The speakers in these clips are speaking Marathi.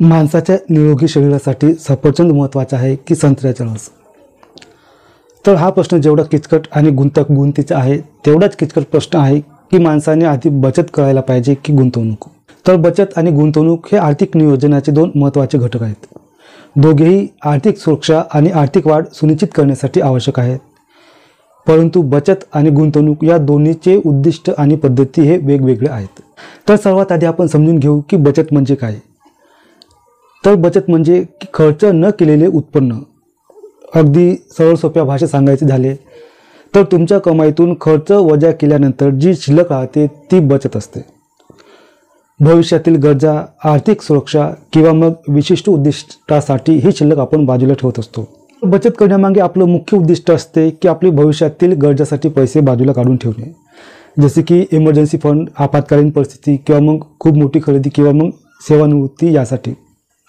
माणसाच्या निरोगी शरीरासाठी सफरचंद महत्त्वाचा आहे की संत्र्याचा रस? तर हा प्रश्न जेवढा किचकट आणि गुंतागुंतीचा आहे तेवढाच किचकट प्रश्न आहे की माणसाने आधी बचत करायला पाहिजे की गुंतवणूक. तर बचत आणि गुंतवणूक हे आर्थिक नियोजनाचे दोन महत्त्वाचे घटक आहेत. दोघेही आर्थिक सुरक्षा आणि आर्थिक वाढ सुनिश्चित करण्यासाठी आवश्यक आहेत. परंतु बचत आणि गुंतवणूक या दोन्हीचे उद्दिष्ट आणि पद्धती हे वेगवेगळे आहेत. तर सर्वात आधी आपण समजून घेऊ की बचत म्हणजे काय. तर बचत म्हणजे खर्च न केलेले उत्पन्न. अगदी सरळ सोप्या भाषेत सांगायचे झाले तर तुमच्या कमाईतून खर्च वजा केल्यानंतर जी शिल्लक राहते ती बचत असते. भविष्यातील गरजा, आर्थिक सुरक्षा किंवा मग विशिष्ट उद्दिष्टासाठी ही शिल्लक आपण बाजूला ठेवत असतो. बचत करण्यामागे आपलं मुख्य उद्दिष्ट असते की आपली भविष्यातील गरजासाठी पैसे बाजूला काढून ठेवणे, जसे की इमर्जन्सी फंड, आपत्कालीन परिस्थिती किंवा मग खूप मोठी खरेदी किंवा मग सेवानिवृत्ती यासाठी.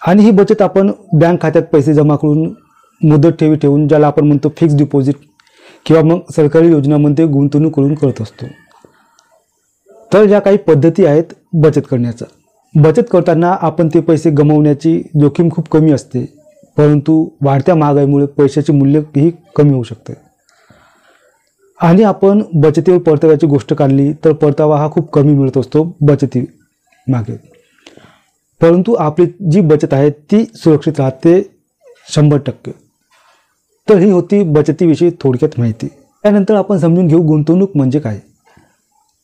आणि ही बचत आपण बँक खात्यात पैसे जमा करून, मुदत ठेवी ठेवून, ज्याला आपण म्हणतो फिक्स डिपॉझिट, किंवा मग सरकारी योजनांमध्ये गुंतवणूक करून करत असतो. तर या काही पद्धती आहेत बचत करण्याचा. बचत करताना आपण ते पैसे गमावण्याची जोखीम खूप कमी असते, परंतु वाढत्या महागाईमुळे पैशाचे मूल्यही कमी होऊ शकते. आणि आपण बचतीवर परताव्याची गोष्ट काढली तर परतावा हा खूप कमी मिळत असतो बचती मागे. परंतु आपली जी बचत आहे ती सुरक्षित राहते 100%. तर ही होती बचतीविषयी थोडक्यात माहिती. त्यानंतर आपण समजून घेऊ गुंतवणूक म्हणजे काय.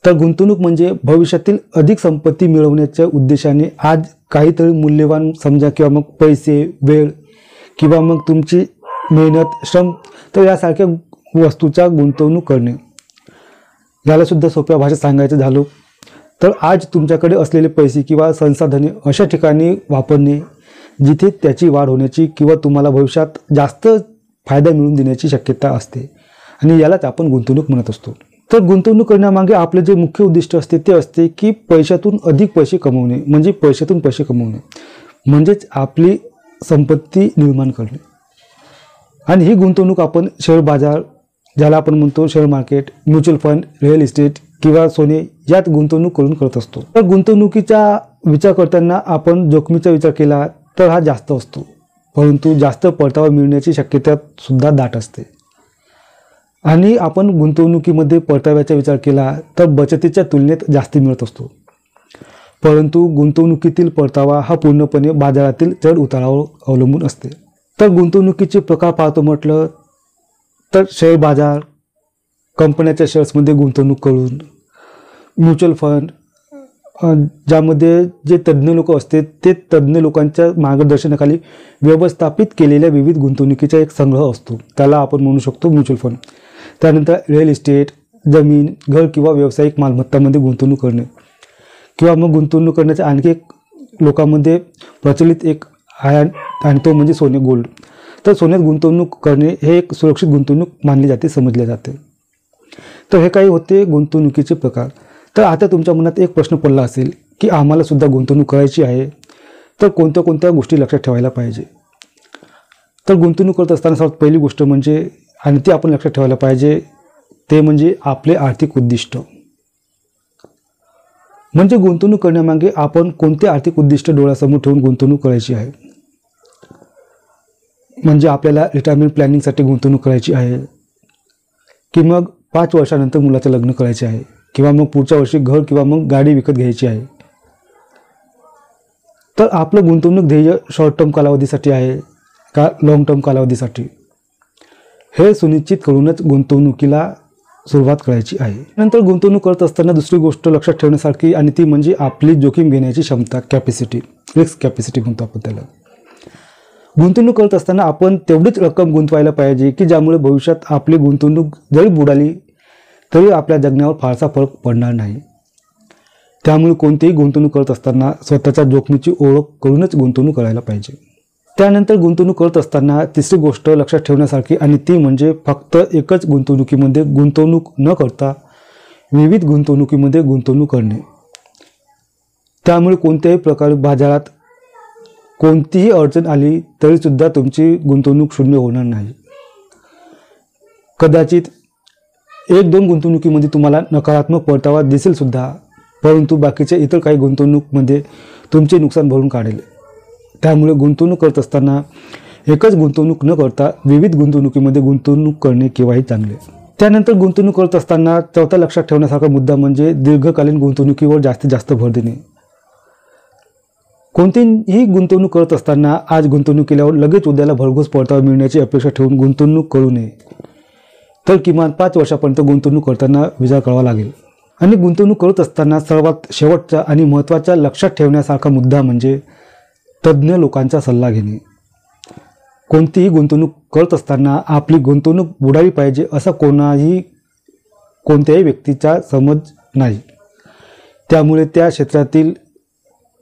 तर गुंतवणूक म्हणजे भविष्यातील अधिक संपत्ती मिळवण्याच्या उद्देशाने आज काहीतरी मूल्यवान समजा, किंवा मग पैसे, वेळ किंवा मग तुमची मेहनत, श्रम, तर यासारख्या वस्तूचा गुंतवणूक करणे. याला सुद्धा सोप्या भाषेत सांगायचं झालं तर आज तुमच्याकडे असलेले पैसे किंवा संसाधने अशा ठिकाणी वापरणे जिथे त्याची वाढ होण्याची किंवा तुम्हाला भविष्यात जास्त फायदा मिळवून देण्याची शक्यता असते, आणि यालाच आपण गुंतवणूक म्हणत असतो. तर गुंतवणूक करण्यामागे आपले जे मुख्य उद्दिष्ट असते ते असते की पैशातून अधिक पैसे कमवणे, म्हणजे पैशातून पैसे कमवणे, म्हणजेच आपली संपत्ती निर्माण करणे. आणि ही गुंतवणूक आपण शेअर बाजार, ज्याला आपण म्हणतो share market, mutual fund, real estate किंवा सोने यात गुंतवणूक करून करत असतो. तर गुंतवणुकीचा विचार करताना आपण जोखमीचा विचार केला तर हा जास्त असतो, परंतु जास्त परतावा मिळण्याची शक्यता सुद्धा दाट असते. आणि आपण गुंतवणुकीमध्ये परताव्याचा विचार केला तर बचतीच्या तुलनेत जास्त मिळत असतो, परंतु गुंतवणुकीतील परतावा हा पूर्णपणे बाजारातील चढ उतारावर अवलंबून असते. तर गुंतवणुकीचे प्रकार पाहतो म्हटलं तर शेअर बाजार, कंपन्याच्या शेअर्समध्ये गुंतवणूक करून, म्युच्युअल फंड, ज्यामध्ये जे तज्ज्ञ लोक असते ते तज्ज्ञ लोकांच्या मार्गदर्शनाखाली व्यवस्थापित केलेल्या विविध गुंतवणुकीचा एक संग्रह असतो, त्याला आपण म्हणू शकतो म्युच्युअल फंड. त्यानंतर रिअल इस्टेट, जमीन, घर किंवा व्यावसायिक मालमत्तामध्ये गुंतवणूक करणे, किंवा मग गुंतवणूक करण्याचा आणखी एक लोकांमध्ये प्रचलित एक आहे आणि तो म्हणजे सोने, गोल्ड. तर सोन्यात गुंतवणूक करणे हे एक सुरक्षित गुंतवणूक मानली जाते, समजले जाते. तर हे काही होते गुंतवणुकीचे प्रकार. तर आता तुमच्या मनात एक प्रश्न पडला असेल की आम्हाला सुद्धा गुंतवणूक करायची आहे, तर कोणत्या कोणत्या गोष्टी लक्षात ठेवायला पाहिजे. तर गुंतवणूक करत असताना सर्वात पहिली गोष्ट म्हणजे, आणि ती आपण लक्षात ठेवायला पाहिजे, ते म्हणजे आपले आर्थिक उद्दिष्ट. म्हणजे गुंतवणूक करण्यामागे आपण कोणते आर्थिक उद्दिष्ट डोळ्यासमोर ठेवून गुंतवणूक करायची आहे. म्हणजे आपल्याला रिटायरमेंट प्लॅनिंगसाठी गुंतवणूक करायची आहे, की मग 5 वर्षानंतर मुलाचं लग्न करायचे आहे, किंवा मग पुढच्या वर्षी घर किंवा मग गाडी विकत घ्यायची आहे. तर आपलं गुंतवणूक ध्येय शॉर्ट टर्म कालावधीसाठी आहे का लॉंग टर्म कालावधीसाठी, हे सुनिश्चित करूनच गुंतवणुकीला सुरुवात करायची आहे. नंतर गुंतवणूक करत असताना दुसरी गोष्ट लक्षात ठेवण्यासारखी, आणि ती म्हणजे आपली जोखीम घेण्याची क्षमता, कॅपॅसिटी, रिस्क कॅपॅसिटी म्हणतो आपण त्याला. गुंतवणूक करत असताना आपण तेवढीच रक्कम गुंतवायला पाहिजे की ज्यामुळे भविष्यात आपली गुंतवणूक जरी बुडाली तरी आपल्या जगण्यावर फारसा फरक पडणार नाही. त्यामुळे कोणतीही गुंतवणूक करत असताना स्वतःच्या जोखमीची ओळख करूनच गुंतवणूक करायला पाहिजे. त्यानंतर गुंतवणूक करत असताना तिसरी गोष्ट लक्षात ठेवण्यासारखी, आणि ती म्हणजे फक्त एकच गुंतवणुकीमध्ये गुंतवणूक न करता विविध गुंतवणुकीमध्ये गुंतवणूक करणे. त्यामुळे कोणत्याही प्रकारे बाजारात कोणतीही अडचण आली तरीसुद्धा तुमची गुंतवणूक शून्य होणार नाही. कदाचित 1-2 गुंतवणुकीमध्ये तुम्हाला नकारात्मक परतावा दिसेल सुद्धा, परंतु बाकीच्या इतर काही गुंतवणूकमध्ये तुमचे नुकसान भरून काढेल. त्यामुळे गुंतवणूक करत असताना एकच गुंतवणूक न करता विविध गुंतवणुकीमध्ये गुंतवणूक करणे केव्हाही चांगले. त्यानंतर गुंतवणूक करत असताना चौथा लक्षात ठेवण्यासारखा मुद्दा म्हणजे दीर्घकालीन गुंतवणुकीवर जास्तीत जास्त भर देणे. कोणतीही गुंतवणूक करत असताना आज गुंतवणूक केल्यावर लगेच उद्याला भरघोस परतावा मिळण्याची अपेक्षा ठेवून गुंतवणूक करू नये. तर किमान 5 वर्षापर्यंत गुंतवणूक करताना विचार करावा लागेल. आणि गुंतवणूक करत असताना सर्वात शेवटचा आणि महत्त्वाचा लक्षात ठेवण्यासारखा मुद्दा म्हणजे तज्ज्ञ लोकांचा सल्ला घेणे. कोणतीही गुंतवणूक करत असताना आपली गुंतवणूक बुडाली पाहिजे असा कोणत्याही व्यक्तीचा समज नाही. त्यामुळे त्या क्षेत्रातील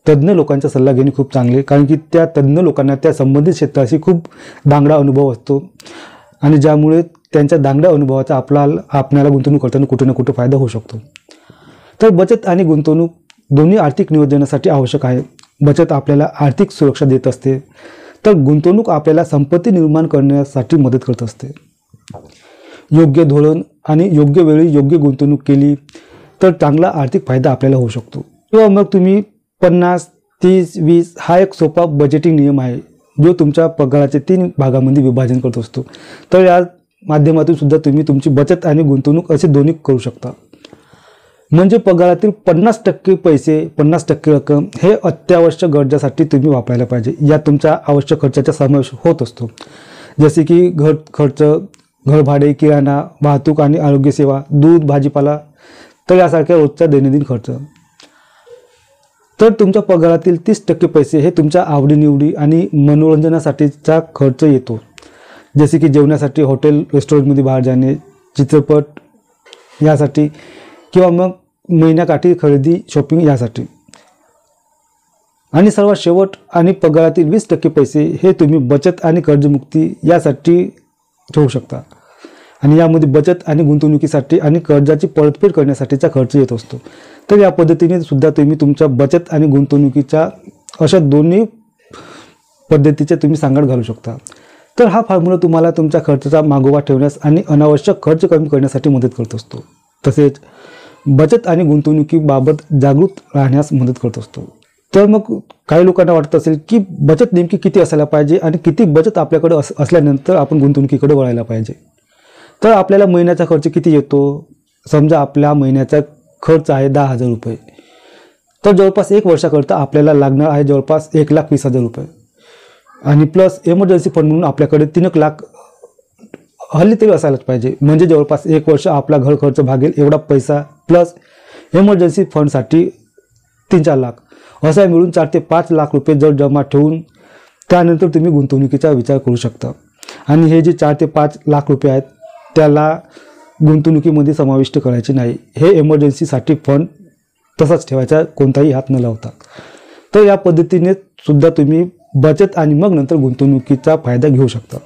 तज्ज्ञ लोकांचा सल्ला घेणे खूप चांगले, कारण की त्या तज्ज्ञ लोकांना त्या संबंधित क्षेत्राशी खूप दांगडा अनुभव असतो आणि ज्यामुळे त्यांच्या दांगड्या अनुभवाचा आपल्याला गुंतवणूक करताना कुठे ना कुठे फायदा होऊ शकतो. तर बचत आणि गुंतवणूक दोन्ही आर्थिक नियोजनासाठी आवश्यक आहे. बचत आपल्याला आर्थिक सुरक्षा देत असते, तर गुंतवणूक आपल्याला संपत्ती निर्माण करण्यासाठी मदत करत असते. योग्य धोरण आणि योग्य वेळी योग्य गुंतवणूक केली तर चांगला आर्थिक फायदा आपल्याला होऊ शकतो. किंवा मग तुम्ही 50, 30, 20 हा एक सोपा बजेटिंग नियम आहे जो तुमच्या पगाराचे 3 भागामध्ये विभाजन करत असतो. तर या माध्यमातून सुद्धा तुम्ही तुमची बचत आणि गुंतवणूक असे दोन्ही करू शकता. म्हणजे पगारातील 50% पैसे, 50% रक्कम हे अत्यावश्यक गरजासाठी तुम्ही वापरायला पाहिजे. यात तुमच्या आवश्यक खर्चाचा समावेश होत असतो, जसे की घर खर्च, घर भाडे, किराणा, वाहतूक आणि आरोग्य सेवा, दूध, भाजीपाला, तर यासारख्या रोजचा दैनंदिन खर्च. तर तुमच्या पगारातील 30% पैसे हे तुमच्या आवडीनिवडी आणि मनोरंजनासाठीचा खर्च येतो, जसे की जेवणासाठी, हॉटेल रेस्टॉरंटमध्ये बाहेर जाणे, चित्रपट यासाठी, किंवा मग महिन्याकाठी खरेदी, शॉपिंग यासाठी. आणि सर्वात शेवट आणि पगारातील 20% पैसे हे तुम्ही बचत आणि कर्जमुक्ती यासाठी ठेवू शकता. आणि यामध्ये बचत आणि गुंतवणुकीसाठी आणि कर्जाची परतफेड करण्यासाठीचा खर्च येत असतो. तर या पद्धतीने सुद्धा तुम्ही तुमच्या बचत आणि गुंतवणुकीच्या अशा दोन्ही पद्धतीचे तुम्ही सांगड घालू शकता. तर हा फॉर्म्युला तुम्हाला तुमच्या खर्चाचा मागोवा ठेवण्यास आणि अनावश्यक खर्च कमी करण्यासाठी मदत करत असतो. तसेच बचत आणि गुंतवणुकीबाबत जागृत राहण्यास मदत करत असतो. तर मग काही लोकांना वाटत असेल की बचत नेमकी किती असायला पाहिजे आणि किती बचत आपल्याकडे असल्यानंतर आपण गुंतवणुकीकडे वळायला पाहिजे. तर आपल्याला महिन्याचा खर्च किती येतो? समजा आपल्या महिन्याचा खर्च आहे 10,000 रुपये, तर जवळपास 1 वर्षाकरता आपल्याला लागणार आहे जवळपास 1,20,000 रुपये. आणि प्लस इमर्जन्सी फंड म्हणून आपल्याकडे 3 लाख हल्ली तरी असायलाच पाहिजे. म्हणजे जवळपास 1 वर्ष आपला घर खर्च भागेल एवढा पैसा, प्लस इमर्जन्सी फंडसाठी 3-4 लाख, असा मिळून 4 ते 5 लाख रुपये जर जमा ठेवून त्यानंतर तुम्ही गुंतवणुकीचा विचार करू शकता. आणि हे जे 4 ते 5 लाख रुपये आहेत त्याला गुंतवणुकीमध्ये समाविष्ट करायचे नाही. हे इमर्जन्सीसाठी फंड तसाच ठेवायचा, कोणताही हात न लावता. तर या पद्धतीने सुद्धा तुम्ही बचत आणि मग नंतर गुंतवणुकीचा फायदा घेऊ शकता.